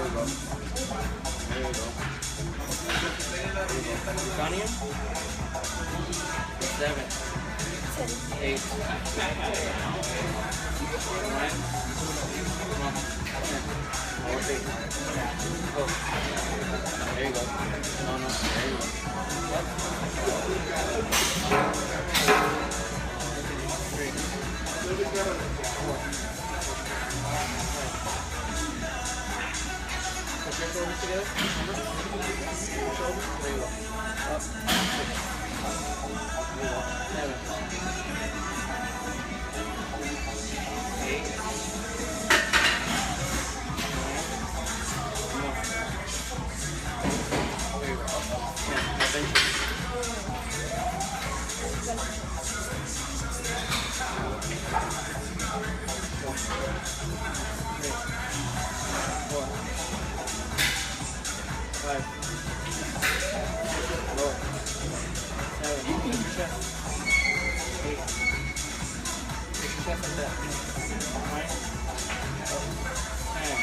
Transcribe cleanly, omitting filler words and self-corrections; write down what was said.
we go. There we go. Cranium. 7. 8. Alright. Come on. 10. More 8. Go. There you go. No, no. There you go. Up. 3. 4. 5. Put your shoulders together. Shoulders. There you go. Up. 6. There you go. 7. 8. 9. Come on. There you go. Up. 10. Now bench it. 5. Lower. 7. Push your chest. 8. Push your chest like that. 9. Up. 10.